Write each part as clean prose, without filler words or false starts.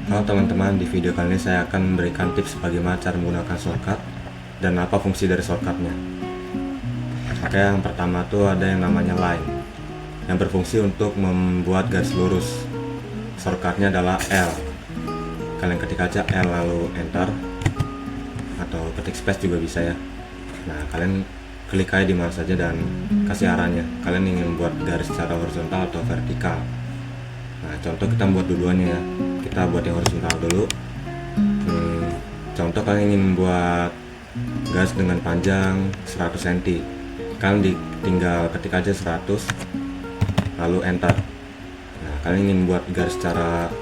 Halo teman-teman, di video kali ini saya akan memberikan tips bagaimana cara menggunakan shortcut dan apa fungsi dari shortcutnya. Oke, yang pertama tuh ada yang namanya line yang berfungsi untuk membuat garis lurus. Shortcutnya adalah L. Kalian ketik aja L lalu enter, atau ketik space juga bisa ya. Nah, kalian klik aja di mana saja dan kasih arahnya. Kalian ingin membuat garis secara horizontal atau vertikal. Nah, contoh kita buat duluannya ya. Kita buat yang horizontal dulu. Contoh kalian ingin membuat garis dengan panjang 100 cm. Kalian tinggal ketik aja 100 lalu enter. Nah, kalian ingin buat garis secara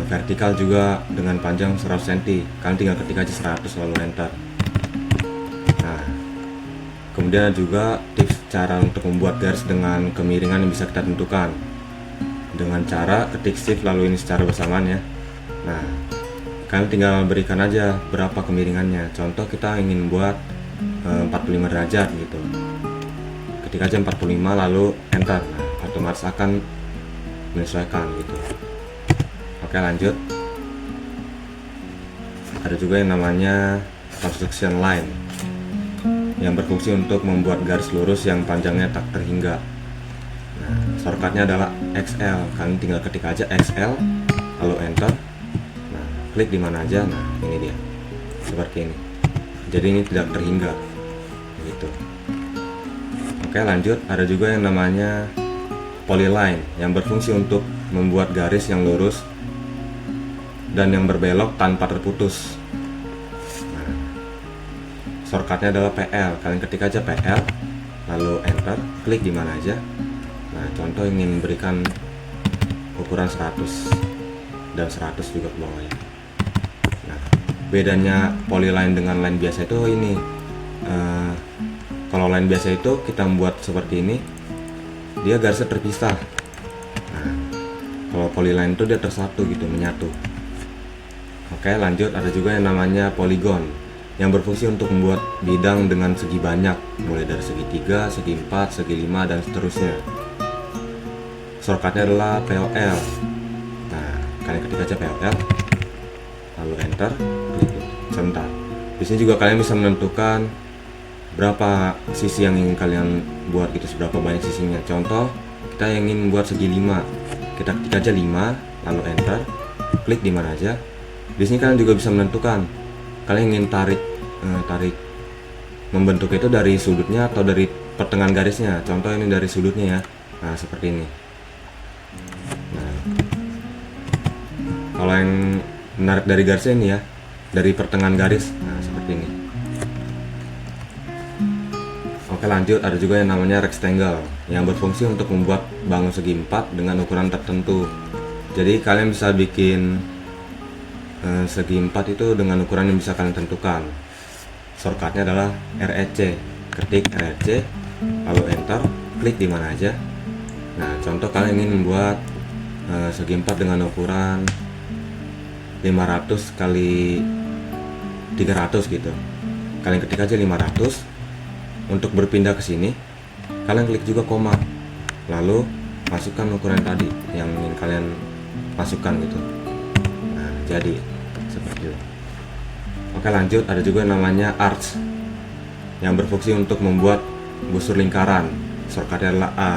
vertikal juga dengan panjang 100 cm. Kalian tinggal ketik aja 100 lalu enter. Nah, kemudian juga tips cara untuk membuat garis dengan kemiringan yang bisa kita tentukan dengan cara ketik shift lalu ini secara bersamaan ya. Nah, kalian tinggal berikan aja berapa kemiringannya. Contoh kita ingin buat 45 derajat gitu. Ketik aja 45 lalu enter. Nah, otomatis akan menyesuaikan gitu. Oke, lanjut. Ada juga yang namanya construction line yang berfungsi untuk membuat garis lurus yang panjangnya tak terhingga. Nah, shortcutnya adalah XL. Kalian tinggal ketik aja XL lalu enter. Nah, klik di mana aja. Nah, ini dia. Seperti ini. Jadi ini tidak terhingga. Gitu. Oke, lanjut. Ada juga yang namanya polyline yang berfungsi untuk membuat garis yang lurus dan yang berbelok tanpa terputus. Nah, shortcutnya adalah PL. Kalian ketik aja PL lalu enter. Klik di mana aja. Nah, contoh ingin berikan ukuran 100 dan 100 juga ke bawah ya. Nah, bedanya polyline dengan line biasa itu ini. Kalau line biasa itu kita membuat seperti ini, dia garisnya terpisah. Nah, kalau polyline itu dia tersatu gitu, menyatu. Oke, lanjut. Ada juga yang namanya polygon yang berfungsi untuk membuat bidang dengan segi banyak, mulai dari segi 3, segi 4, segi 5 dan seterusnya. Shortcutnya adalah POL. Nah, kalian ketik aja POL lalu enter. Sebentar. Di sini juga kalian bisa menentukan berapa sisi yang ingin kalian buat gitu, seberapa banyak sisinya. Contoh kita ingin buat segi 5. Kita ketik aja 5 lalu enter. Klik di mana aja. Di sini kalian juga bisa menentukan kalian ingin tarik membentuk itu dari sudutnya atau dari pertengahan garisnya. Contoh ini dari sudutnya ya. Nah, seperti ini. Nah, kalau yang menarik dari garisnya ini ya, dari pertengahan garis. Nah, seperti ini. Oke, lanjut. Ada juga yang namanya rectangle yang berfungsi untuk membuat bangun segi 4 dengan ukuran tertentu. Jadi kalian bisa bikin segi 4 itu dengan ukuran yang bisa kalian tentukan. Shortcutnya adalah REC. Ketik REC lalu enter. Klik di mana aja. Nah, contoh kalian ingin membuat segi 4 dengan ukuran 500 kali 300 gitu. Kalian ketik aja 500. Untuk berpindah ke sini, kalian klik juga koma. Lalu masukkan ukuran tadi yang ingin kalian masukkan gitu. Nah, jadi seperti itu. Oke, lanjut. Ada juga yang namanya arch yang berfungsi untuk membuat busur lingkaran. Shortcutnya adalah A.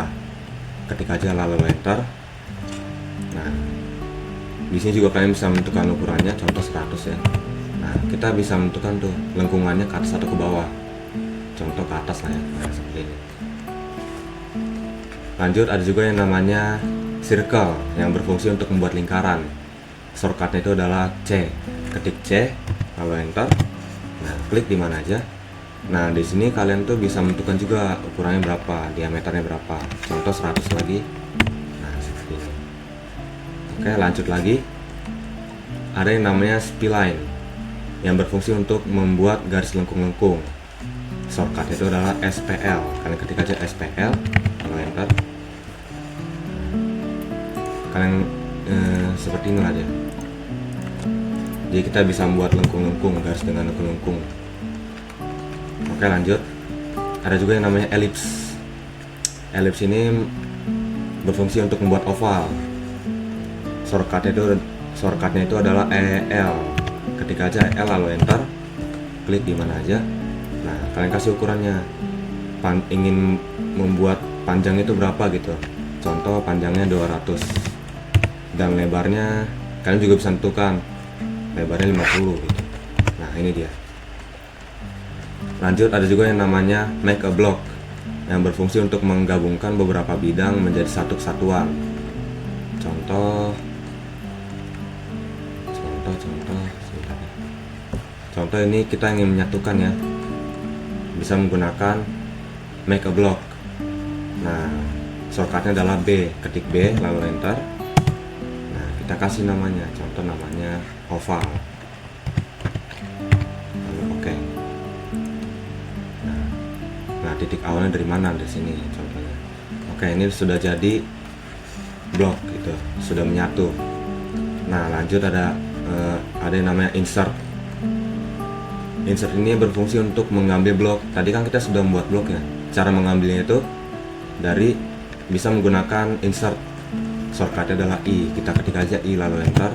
Ketik aja lalu enter. Nah, di sini juga kalian bisa menentukan ukurannya, contoh 100 ya. Nah, kita bisa menentukan tuh lengkungannya ke atas atau ke bawah. Contoh ke atas lah ya. Nah, seperti ini. Lanjut, ada juga yang namanya circle yang berfungsi untuk membuat lingkaran. Shortcutnya itu adalah C. Ketik C lalu enter. Nah, klik di mana aja. Nah, di sini kalian tuh bisa menentukan juga ukurannya berapa, diameternya berapa. Contoh 100 lagi. Nah, seperti ini. Oke, lanjut lagi. Ada yang namanya spline yang berfungsi untuk membuat garis lengkung-lengkung. Shortcut itu adalah SPL. Kalian ketik aja SPL lalu enter. Kalian seperti ini aja. Jadi kita bisa membuat lengkung-lengkung, garis dengan lengkung-lengkung. Oke, lanjut. Ada juga yang namanya ellipse. Ellipse ini berfungsi untuk membuat oval. Shortcutnya itu shortcutnya itu adalah EL. Ketik aja EL lalu enter, klik di mana aja. Nah, kalian kasih ukurannya, ingin membuat panjang itu berapa gitu. Contoh panjangnya 200 dan lebarnya kalian juga bisa tentukan lebarnya 50 gitu. Nah, ini dia. Lanjut, ada juga yang namanya make a block yang berfungsi untuk menggabungkan beberapa bidang menjadi satu kesatuan. Contoh ini kita ingin menyatukan ya, bisa menggunakan make a block. Nah, shortcutnya adalah B, ketik B lalu enter. Nah, kita kasih namanya, contoh namanya oval, lalu oke. Nah, titik awalnya dari mana? Dari sini contohnya. Oke, ini sudah jadi blok gitu, sudah menyatu. Nah, lanjut ada yang namanya insert. Insert ini berfungsi untuk mengambil blok. Tadi kan kita sudah membuat blok ya. Cara mengambilnya itu dari bisa menggunakan insert. Shortcutnya adalah I. Kita ketik aja I lalu enter.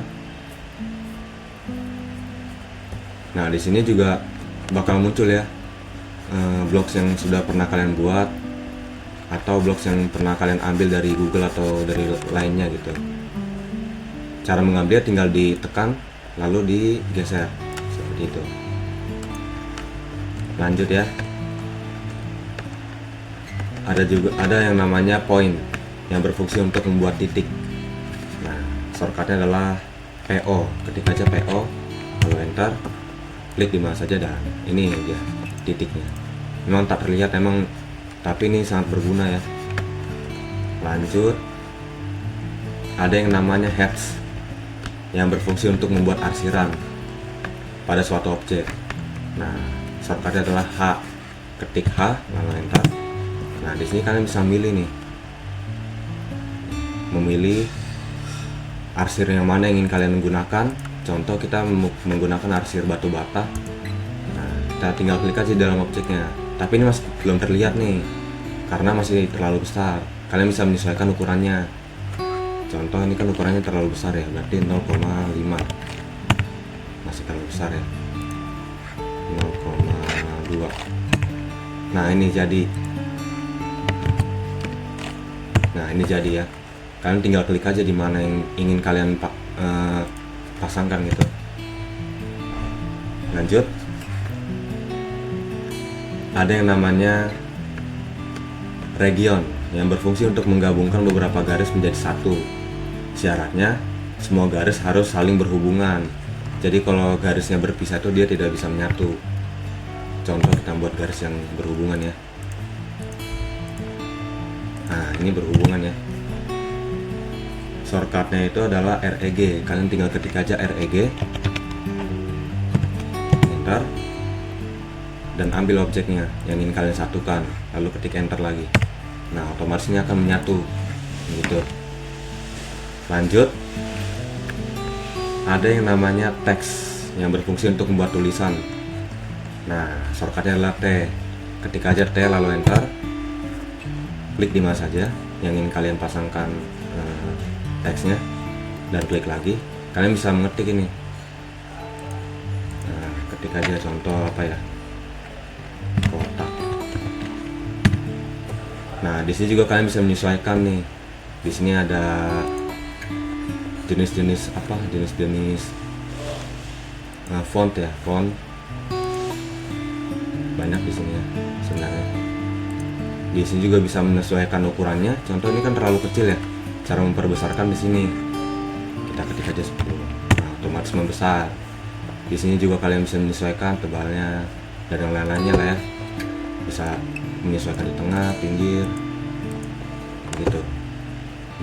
Nah, di sini juga bakal muncul ya blok yang sudah pernah kalian buat atau blok yang pernah kalian ambil dari Google atau dari lainnya gitu. Cara mengambilnya tinggal ditekan lalu digeser seperti itu. Lanjut ya, ada yang namanya point yang berfungsi untuk membuat titik. Nah, shortcutnya adalah PO. Ketik aja PO lalu enter, klik di mana saja dan ini aja titiknya. Memang tak terlihat emang, tapi ini sangat berguna ya. Lanjut, ada yang namanya heads yang berfungsi untuk membuat arsiran pada suatu objek. Nah, shortcutnya adalah H. Ketik H lalu enter. Nah, di sini kalian bisa memilih arsir yang mana yang ingin kalian gunakan. Contoh kita menggunakan arsir batu bata. Nah, kita tinggal klik aja dalam objeknya. Tapi ini masih belum terlihat nih karena masih terlalu besar. Kalian bisa menyesuaikan ukurannya. Contoh ini kan ukurannya terlalu besar ya, berarti 0,5. Masih terlalu besar ya. 0,2. Nah, ini jadi ya. Kalian tinggal klik aja di mana yang ingin kalian pasangkan gitu. Lanjut, ada yang namanya region yang berfungsi untuk menggabungkan beberapa garis menjadi satu. Syaratnya semua garis harus saling berhubungan. Jadi kalau garisnya berpisah itu dia tidak bisa menyatu. Contoh kita buat garis yang berhubungan ya. Nah, ini berhubungan ya. Shortcutnya itu adalah REG. Kalian tinggal ketik aja REG, enter, dan ambil objeknya yang ingin kalian satukan, lalu ketik enter lagi. Nah, otomatis ini akan menyatu gitu. Lanjut, ada yang namanya teks yang berfungsi untuk membuat tulisan. Nah, shortcutnya adalah T. Ketik aja T lalu enter, klik di mana saja yang ingin kalian pasangkan teksnya dan klik lagi. Kalian bisa mengetik ini. Nah, ketik aja contoh apa ya, kotak. Nah, di sini juga kalian bisa menyesuaikan nih. Di sini ada jenis-jenis font ya, font banyak di sini ya sebenarnya. Di sini juga bisa menyesuaikan ukurannya. Contoh ini kan terlalu kecil ya. Cara memperbesarkan di sini kita ketik aja 10. Nah, otomatis membesar. Di sini juga kalian bisa menyesuaikan tebalnya dan yang lain-lainnya lah ya. Bisa menyesuaikan di tengah, pinggir, gitu.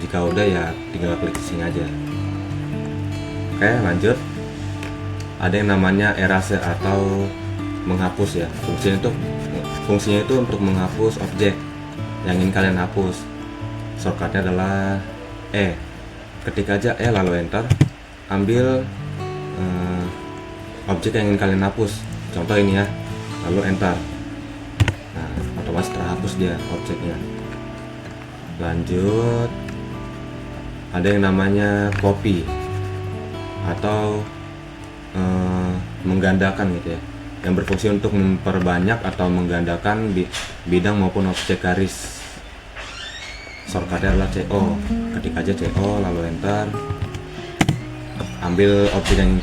Jika udah ya tinggal klik di sini aja. Oke, lanjut. Ada yang namanya erase atau menghapus ya. Fungsinya itu untuk menghapus objek yang ingin kalian hapus. Shortcutnya adalah E. Ketik aja E lalu enter, ambil objek yang ingin kalian hapus. Contoh ini ya, lalu enter. Nah, otomatis terhapus dia objeknya. Lanjut, ada yang namanya copy atau menggandakan gitu ya, yang berfungsi untuk memperbanyak atau menggandakan bidang maupun objek garis. Shortcutnya adalah CO. Ketik aja CO lalu enter, ambil objek yang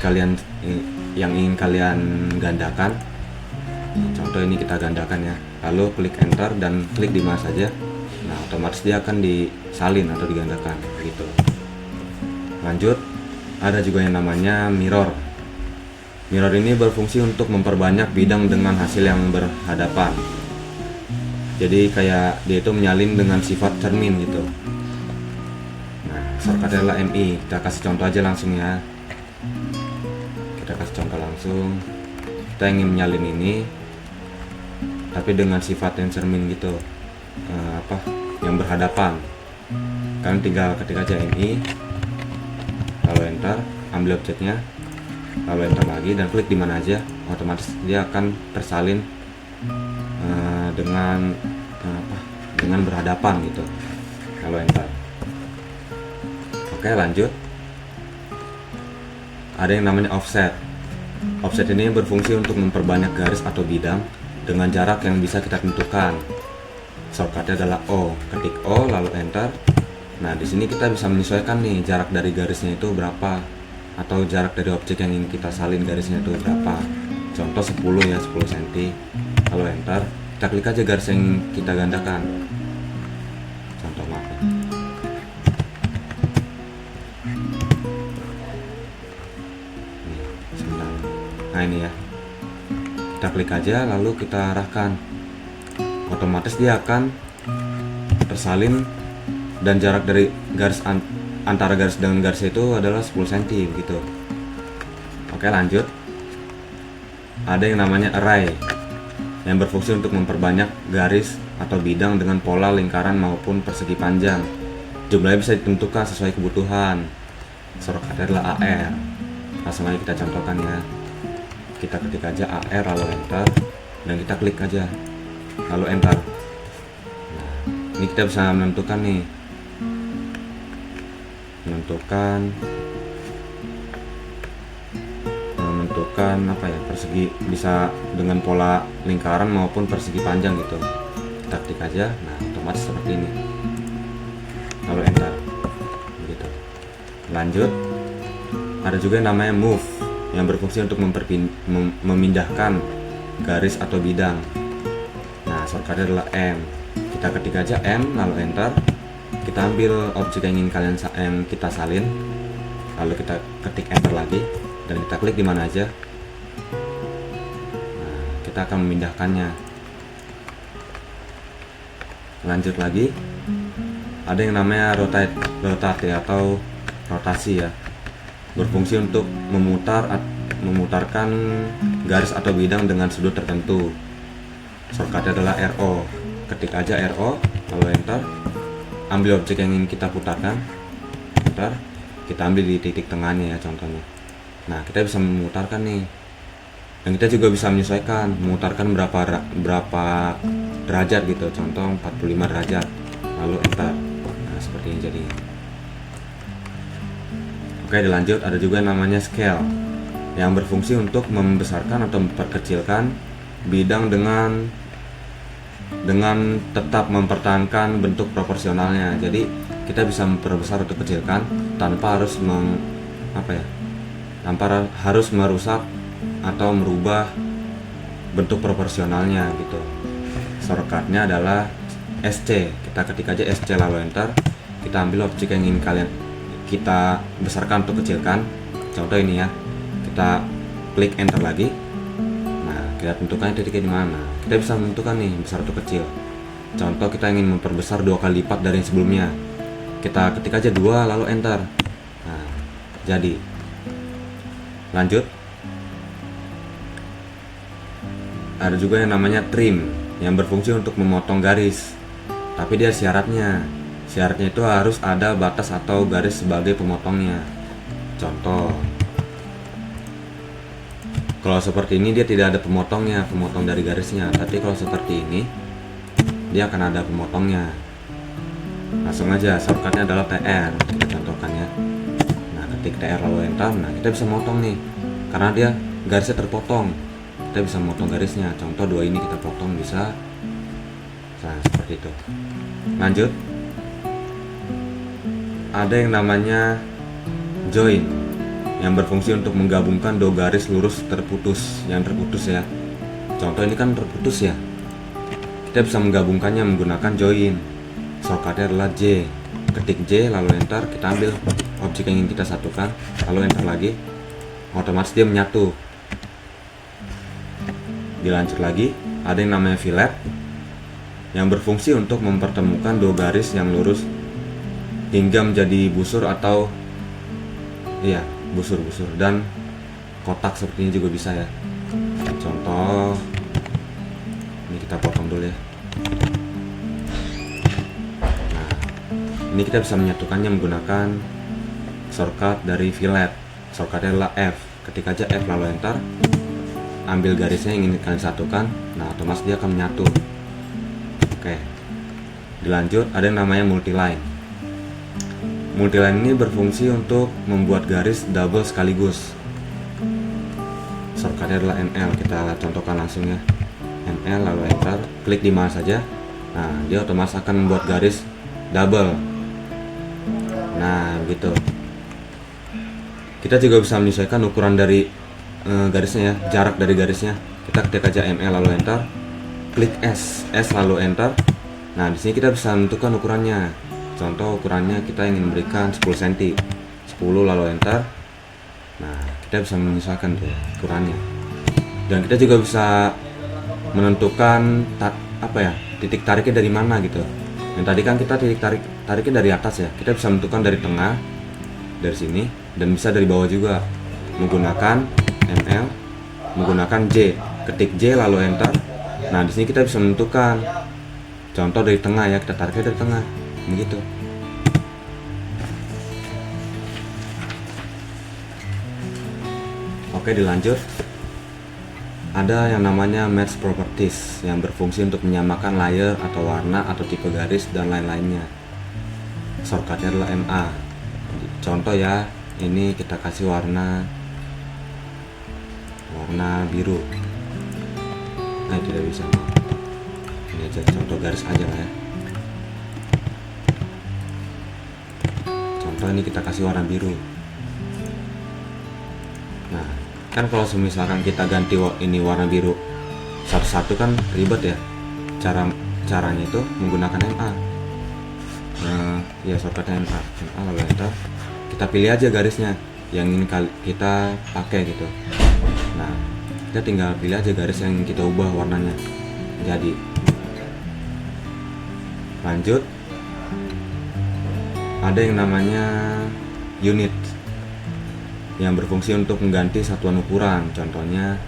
ingin kalian gandakan. Contoh ini kita gandakan ya, lalu klik enter dan klik di mana saja. Nah, otomatis dia akan disalin atau digandakan gitu. Lanjut, ada juga yang namanya mirror. Mirror ini berfungsi untuk memperbanyak bidang dengan hasil yang berhadapan. Jadi kayak dia itu menyalin dengan sifat cermin gitu. Nah, shortcutnya adalah MI. Kita kasih contoh aja langsung ya. Kita kasih contoh langsung. Kita ingin menyalin ini, tapi dengan sifat yang cermin gitu, yang berhadapan. Kalian tinggal ketik aja MI, lalu enter, ambil objeknya, lalu enter lagi dan klik di mana aja, otomatis dia akan tersalin dengan berhadapan gitu. Lalu enter. Oke, lanjut. Ada yang namanya offset. Offset ini berfungsi untuk memperbanyak garis atau bidang dengan jarak yang bisa kita tentukan. Shortcutnya adalah O. Ketik O lalu enter. Nah, di sini kita bisa menyesuaikan nih jarak dari garisnya itu berapa, atau jarak dari objek yang ingin kita salin garisnya itu berapa. Contoh 10 ya, 10 cm. Lalu enter, kita klik aja garis yang kita gandakan. Contoh maaf ya. Sebentar. Nah, ini ya. Kita klik aja lalu kita arahkan. Otomatis dia akan tersalin dan jarak dari garis antara garis dengan garis itu adalah 10 cm begitu. Oke, lanjut. Ada yang namanya array yang berfungsi untuk memperbanyak garis atau bidang dengan pola lingkaran maupun persegi panjang. Jumlahnya bisa ditentukan sesuai kebutuhan. Shortcutnya adalah AR. Langsung aja kita contohkan ya. Kita ketik aja AR lalu enter dan kita klik aja lalu enter. Nah, ini kita bisa menentukan apa ya, persegi, bisa dengan pola lingkaran maupun persegi panjang gitu. Kita klik aja, nah otomatis seperti ini lalu enter begitu. Lanjut, ada juga yang namanya move yang berfungsi untuk memindahkan garis atau bidang. Nah, shortcutnya adalah M. Kita ketik aja M lalu enter. Kita ambil objek yang ingin kita salin, lalu kita ketik enter lagi dan kita klik di mana aja. Nah, kita akan memindahkannya. Lanjut lagi, ada yang namanya rotate atau rotasi ya, berfungsi untuk memutarkan garis atau bidang dengan sudut tertentu. Shortcutnya adalah RO. Ketik aja RO lalu enter. Ambil objek yang ingin kita putarkan, putar, kita ambil di titik tengahnya ya contohnya. Nah, kita bisa memutarkan nih, dan kita juga bisa menyesuaikan, memutarkan berapa derajat gitu, contoh 45 derajat, lalu enter. Nah, seperti ini jadi. Oke, dilanjut. Ada juga namanya scale yang berfungsi untuk membesarkan atau memperkecilkan bidang dengan tetap mempertahankan bentuk proporsionalnya. Jadi kita bisa memperbesar atau kecilkan tanpa harus merusak atau merubah bentuk proporsionalnya gitu. Shortcutnya adalah SC. Kita ketik aja SC lalu enter. Kita ambil objek yang ingin kita besarkan atau kecilkan. Contoh ini ya. Kita klik enter lagi. Nah, kita tentukan titiknya di mana. Kita bisa menentukan nih besar atau kecil. Contoh kita ingin memperbesar 2 kali lipat dari yang sebelumnya. Kita ketik aja 2 lalu enter. Nah, jadi. Lanjut. Ada juga yang namanya trim yang berfungsi untuk memotong garis. Tapi dia syaratnya itu harus ada batas atau garis sebagai pemotongnya. Contoh, kalau seperti ini dia tidak ada pemotong dari garisnya. Tapi kalau seperti ini dia akan ada pemotongnya. Langsung aja, shortcutnya adalah TR. Kita contohkan ya. Nah, ketik TR lalu enter. Nah, kita bisa motong nih karena dia garisnya terpotong, kita bisa motong garisnya. Contoh 2 ini kita potong bisa. Nah, seperti itu. Lanjut, ada yang namanya join yang berfungsi untuk menggabungkan 2 garis lurus yang terputus ya. Contoh ini kan terputus ya, kita bisa menggabungkannya menggunakan join. Shortcutnya adalah J, ketik J lalu enter, kita ambil objek yang ingin kita satukan lalu enter lagi, otomatis dia menyatu. Dilanjut lagi, ada yang namanya fillet yang berfungsi untuk mempertemukan 2 garis yang lurus hingga menjadi busur atau busur dan kotak seperti ini juga bisa ya. Contoh ini kita potong dulu ya. Nah, ini kita bisa menyatukannya menggunakan shortcut dari fillet. Shortcutnya adalah F, ketik aja F lalu enter, ambil garisnya yang ingin kalian satukan. Nah, otomatis dia akan menyatu. Oke, dilanjut, ada yang namanya multiline. Multiline ini berfungsi untuk membuat garis double sekaligus. Shortcutnya adalah NL, kita contohkan langsung ya. NL lalu enter, klik di mana saja. Nah, dia otomatis akan membuat garis double. Nah, begitu. Kita juga bisa menyesuaikan ukuran dari garisnya ya, jarak dari garisnya. Kita ketik aja ML lalu enter, klik S lalu enter. Nah, di sini kita bisa menentukan ukurannya. Contoh ukurannya kita ingin memberikan 10 cm, 10 lalu enter. Nah, kita bisa menyesuaikan tuh ukurannya. Dan kita juga bisa menentukan titik tariknya dari mana gitu. Yang tadi kan kita tariknya dari atas ya. Kita bisa menentukan dari tengah, dari sini, dan bisa dari bawah juga menggunakan ML, menggunakan J, ketik J lalu enter. Nah, di sini kita bisa menentukan. Contoh dari tengah ya, kita tariknya dari tengah, begitu. Oke, dilanjut. Ada yang namanya match properties yang berfungsi untuk menyamakan layer atau warna atau tipe garis dan lain-lainnya. Shortcutnya adalah MA. Contoh ya, ini kita kasih warna biru. Nah, tidak bisa. Ini aja contoh garis aja lah ya. Contoh ini kita kasih warna biru. Nah, kan kalau misalkan kita ganti ini warna biru satu-satu kan ribet ya. Caranya itu menggunakan MA. Ya, shortcutnya MA lalu enter. Kita pilih aja garisnya yang ingin kita pakai gitu. Nah, kita tinggal pilih aja garis yang kita ubah warnanya. Jadi, lanjut, ada yang namanya unit yang berfungsi untuk mengganti satuan ukuran. Contohnya,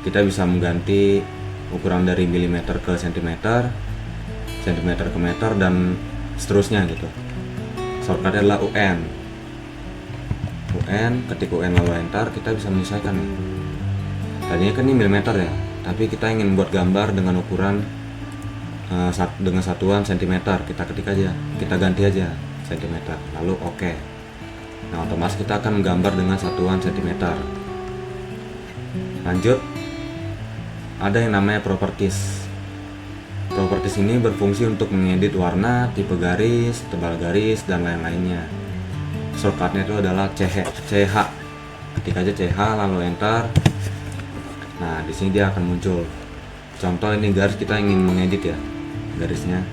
kita bisa mengganti ukuran dari milimeter ke sentimeter, sentimeter ke meter, dan seterusnya gitu. Shortcutnya adalah UN, ketik UN lalu enter, kita bisa menyesuaikan nih. Tadinya kan ini milimeter ya, tapi kita ingin membuat gambar dengan ukuran dengan satuan sentimeter. Kita ketik aja, kita ganti aja sentimeter, lalu oke. Nah, otomatis kita akan menggambar dengan satuan sentimeter. Lanjut, ada yang namanya properties. Properties ini berfungsi untuk mengedit warna, tipe garis, tebal garis, dan lain-lainnya. Shortcutnya itu adalah CH. Ketik aja CH lalu enter. Nah, di sini dia akan muncul. Contoh ini garis, kita ingin mengedit ya garisnya.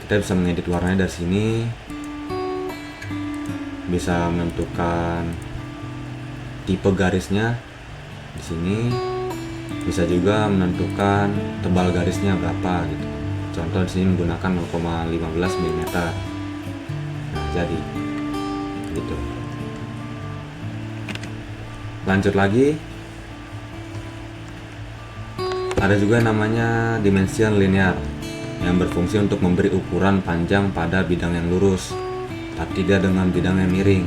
Kita bisa mengedit warnanya dari sini. Bisa menentukan tipe garisnya di sini. Bisa juga menentukan tebal garisnya berapa gitu. Contoh di sini menggunakan 0,15 mm. Nah, jadi gitu. Lanjut lagi. Ada juga namanya dimension linear yang berfungsi untuk memberi ukuran panjang pada bidang yang lurus, tapi tidak dengan bidang yang miring.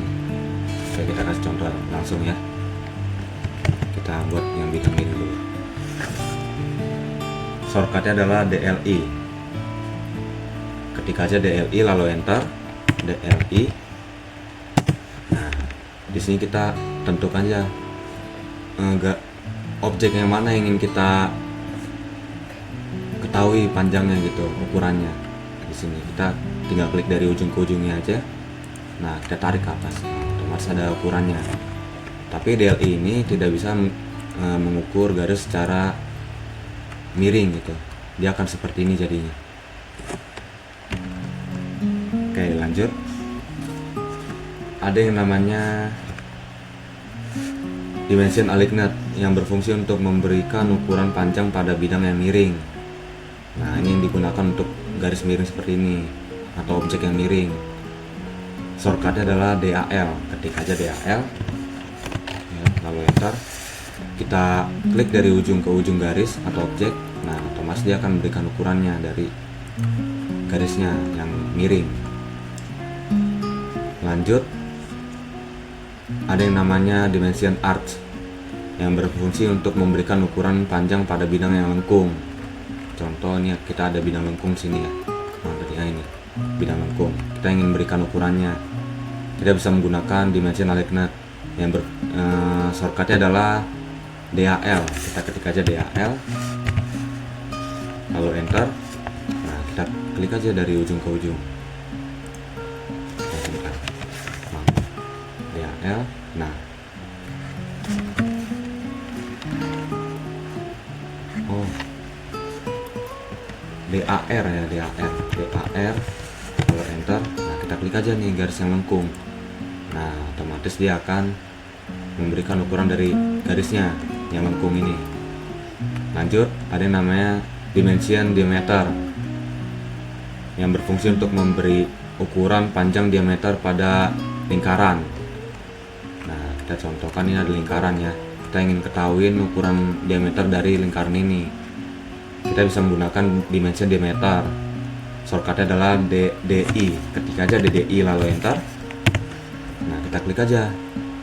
Oke, kita kasih contoh langsung ya. Kita buat yang bidang miring dulu. Shortcutnya adalah DLI. Ketik aja DLI lalu enter, DLI. Nah, Di sini kita tentukan aja objek yang mana yang ingin kita ketahui panjangnya gitu, ukurannya. Di sini kita tinggal klik dari ujung ke ujungnya aja. Nah, kita tarik ke atas, otomatis ada ukurannya. Tapi DLI ini tidak bisa mengukur garis secara miring gitu. Dia akan seperti ini jadinya. Oke, lanjut. Ada yang namanya dimension alignment yang berfungsi untuk memberikan ukuran panjang pada bidang yang miring. Nah, ini yang digunakan untuk garis miring seperti ini atau objek yang miring. Shortcutnya adalah DAL. Ketik aja DAL ya, lalu enter. Kita klik dari ujung ke ujung garis atau objek. Nah, otomatis dia akan memberikan ukurannya dari garisnya yang miring. Lanjut, ada yang namanya dimension arc yang berfungsi untuk memberikan ukuran panjang pada bidang yang lengkung. Contoh ini kita ada bidang lengkung sini ya. Nah, dari ini bidang lengkung. Kita ingin memberikan ukurannya. Kita bisa menggunakan dimension alignment yang shortcutnya adalah DAL. Kita ketik aja DAL, lalu enter. Nah, kita klik aja dari ujung ke ujung. DAL. Nah, oh, DAR ya, DAR, lalu enter. Nah, kita klik aja nih garis yang lengkung. Nah, otomatis dia akan memberikan ukuran dari garisnya yang lengkung ini. Lanjut, ada yang namanya dimension diameter yang berfungsi untuk memberi ukuran panjang diameter pada lingkaran. Nah, kita contohkan ini ada lingkaran ya. Kita ingin ketahui ukuran diameter dari lingkaran ini. Kita bisa menggunakan dimension diameter. Shortcutnya adalah DDI. Ketik aja DDI lalu enter. Nah, kita klik aja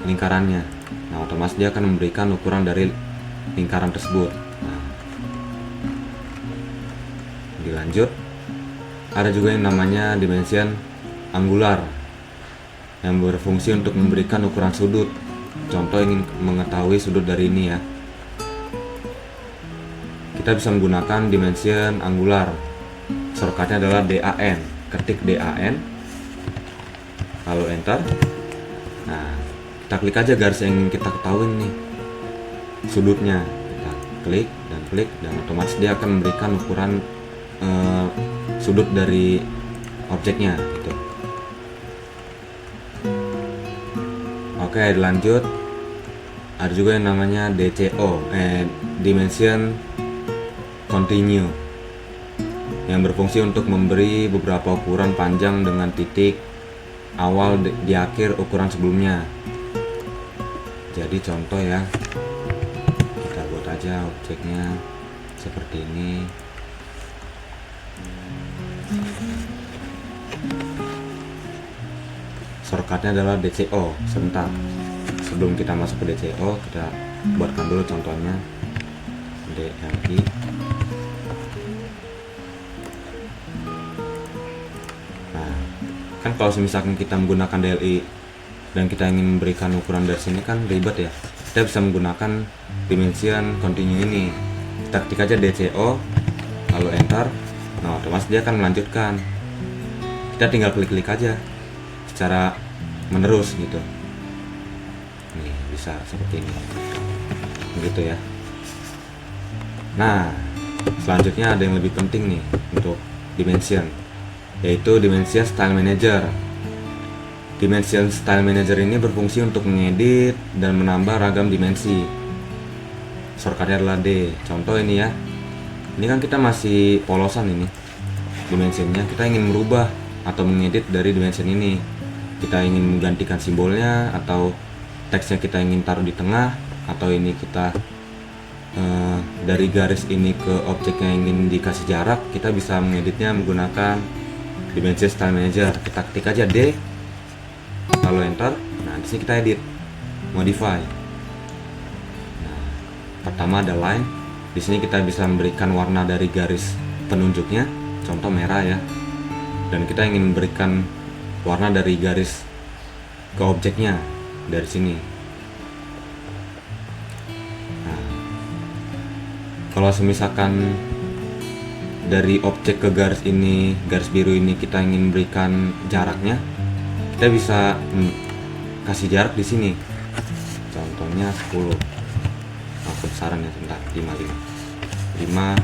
lingkarannya. Nah, otomatis dia akan memberikan ukuran dari lingkaran tersebut. Nah, dilanjut, ada juga yang namanya dimension angular yang berfungsi untuk memberikan ukuran sudut. Contoh ingin mengetahui sudut dari ini ya. Kita bisa menggunakan dimension angular. Shortcutnya adalah DAN. Ketik DAN, lalu enter. Nah, kita klik aja garis yang ingin kita ketahui nih, sudutnya. Kita klik dan otomatis dia akan memberikan ukuran sudut dari objeknya gitu. Oke, lanjut. Ada juga yang namanya DCO, dimension continue, yang berfungsi untuk memberi beberapa ukuran panjang dengan titik awal di akhir ukuran sebelumnya. Jadi contoh ya, kita buat aja objeknya seperti ini. Shortcutnya adalah DCO. Sebentar, sebelum kita masuk ke DCO, kita buatkan dulu contohnya. DLI. Nah, kan kalau misalkan kita menggunakan DLI dan kita ingin memberikan ukuran dari sini kan ribet ya. Kita bisa menggunakan dimension continue ini. Kita ketik aja DCO, lalu enter. Nah, otomatis dia akan melanjutkan. Kita tinggal klik-klik aja secara menerus gitu. Nih, bisa seperti ini. Begitu ya. Nah, selanjutnya ada yang lebih penting nih untuk dimension, yaitu dimension style manager. Dimension style manager ini berfungsi untuk mengedit dan menambah ragam dimensi. Shortcutnya adalah D. Contoh ini ya. Ini kan kita masih polosan ini dimensinya. Kita ingin merubah atau mengedit dari dimension ini. Kita ingin menggantikan simbolnya atau teksnya kita ingin taruh di tengah, atau ini kita dari garis ini ke objek yang ingin dikasih jarak. Kita bisa mengeditnya menggunakan dimension style manager. Kita ketik aja D, lalu enter. Nah, di sini kita edit, modify. Nah, pertama ada line. Di sini kita bisa memberikan warna dari garis penunjuknya, contoh merah ya. Dan kita ingin memberikan warna dari garis ke objeknya. dari sini. Nah, kalau misalkan dari objek ke garis ini, garis biru ini kita ingin berikan jaraknya, kita bisa kasih jarak di sini. Contohnya 10. Kebesaran ya, sebentar, 5.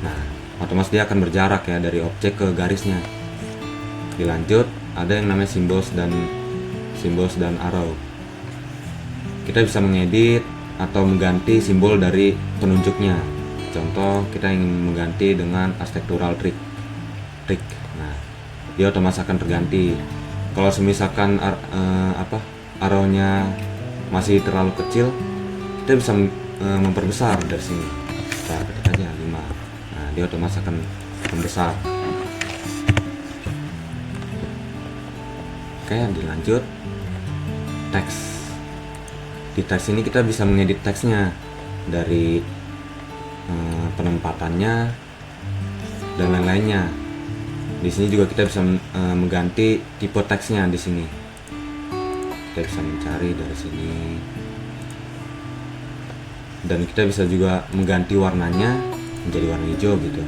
Nah, otomatis dia akan berjarak ya dari objek ke garisnya. Dilanjut, ada yang namanya symbols dan arrow. Kita bisa mengedit atau mengganti simbol dari penunjuknya. Contoh, kita ingin mengganti dengan architectural trick. Nah, dia otomatis akan terganti. Kalau misalkan arrow-nya masih terlalu kecil, kita bisa memperbesar dari sini. Kita ketik aja 5. Nah, dia otomatis akan membesar. Oke, dilanjut teks. Di teks ini kita bisa mengedit teksnya dari penempatannya dan lain-lainnya. Di sini juga kita bisa mengganti tipe teksnya di sini. Kita bisa mencari dari sini. Dan kita bisa juga mengganti warnanya menjadi warna hijau gitu.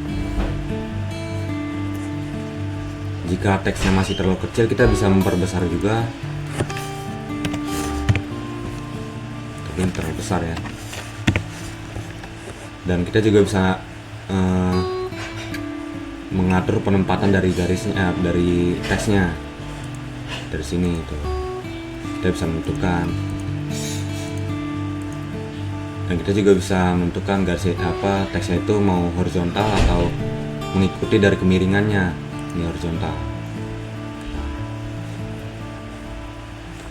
Jika teksnya masih terlalu kecil, kita bisa memperbesar juga. Tapi ini terlalu besar ya. Dan kita juga bisa mengatur penempatan dari garisnya, dari teksnya dari sini itu. Kita bisa menentukan, dan kita juga bisa menentukan garis teksnya itu mau horizontal atau mengikuti dari kemiringannya. Ini horizontal.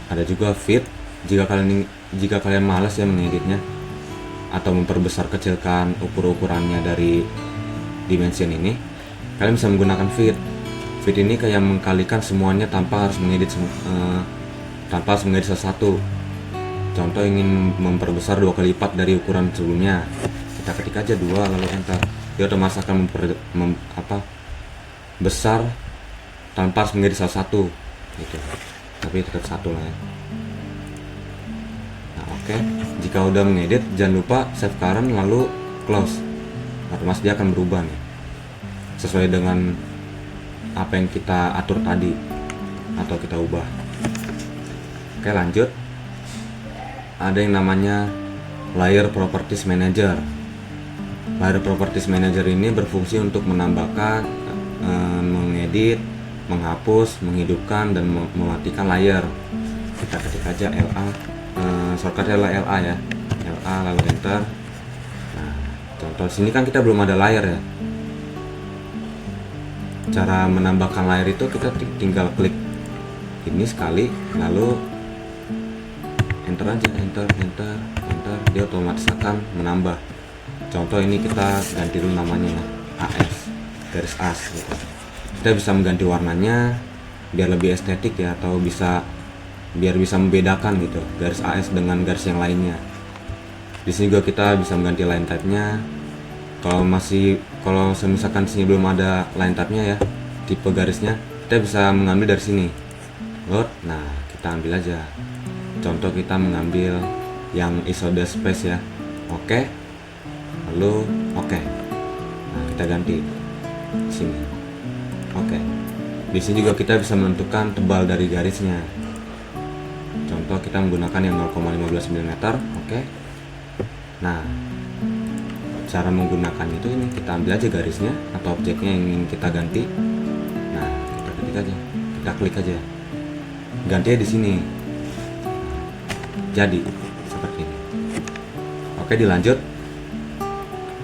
Ada juga fit. Jika kalian malas ya mengeditnya atau memperbesar kecilkan ukurannya dari dimension ini, kalian bisa menggunakan fit. Fit ini kayak mengkalikan semuanya tanpa harus mengedit satu. Contoh, ingin memperbesar 2 kali lipat dari ukuran sebelumnya, kita ketik aja 2 lalu enter. Dia otomatis akan besar tanpa harus mengedit satu gitu. Tapi tetap 1 lah ya. Oke, jika udah mengedit, jangan lupa save current lalu close. Otomatis dia akan berubah nih, sesuai dengan apa yang kita atur tadi atau kita ubah. Oke, lanjut. Ada yang namanya Layer Properties Manager. Layer Properties Manager ini berfungsi untuk menambahkan, mengedit, menghapus, menghidupkan, dan mematikan layer. Kita ketik aja LA. Shortcutnya adalah LA ya, LA lalu enter. Nah, contoh sini kan kita belum ada layer ya. Cara menambahkan layer itu kita tinggal klik ini sekali lalu enter aja, enter. Dia otomatis akan menambah. Contoh ini kita ganti dulu namanya AS, garis as gitu. Kita bisa mengganti warnanya biar lebih estetik ya, atau biar bisa membedakan gitu garis AS dengan garis yang lainnya. Di sini juga kita bisa mengganti line type-nya. Kalau misalkan sini belum ada line type-nya ya, tipe garisnya, kita bisa mengambil dari sini. Load. Nah, kita ambil aja. Contoh kita mengambil yang isode space ya. Oke. Lalu oke. Nah, kita ganti sini. Oke. Di sini juga kita bisa menentukan tebal dari garisnya. Contoh kita menggunakan yang 0,15 mm. Oke. Nah, cara menggunakan itu ini kita ambil aja garisnya atau objeknya yang ingin kita ganti. Nah, kita ketik aja, kita klik aja, gantinya di sini. Jadi seperti ini. Oke, dilanjut.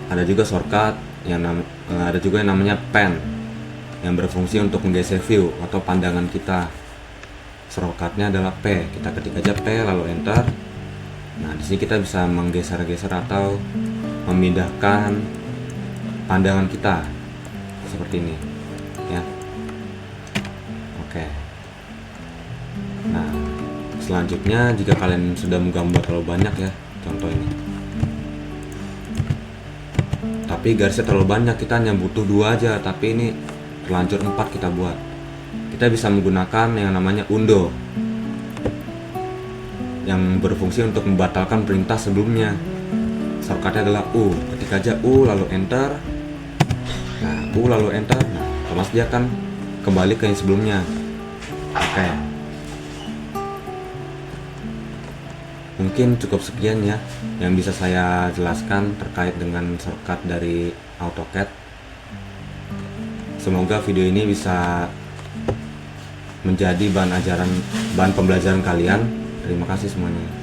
Ada juga shortcut ada juga yang namanya pen yang berfungsi untuk menggeser view atau pandangan kita. Shortcutnya adalah P. Kita ketik aja P lalu enter. Nah, di sini kita bisa menggeser-geser atau memindahkan pandangan kita seperti ini ya. Oke. Nah, selanjutnya jika kalian sudah menggambar terlalu banyak ya, contoh ini, tapi garisnya terlalu banyak, kita hanya butuh 2 aja, tapi ini terlanjur 4 kita buat. Kita bisa menggunakan yang namanya undo. yang berfungsi untuk membatalkan perintah sebelumnya. Shortcutnya adalah U. Ketik aja U lalu enter. Nah, U lalu enter. Nah, otomatis dia akan kembali ke yang sebelumnya. Oke. Mungkin cukup sekian ya yang bisa saya jelaskan terkait dengan shortcut dari AutoCAD. Semoga video ini bisa menjadi bahan pembelajaran kalian. Terima kasih semuanya.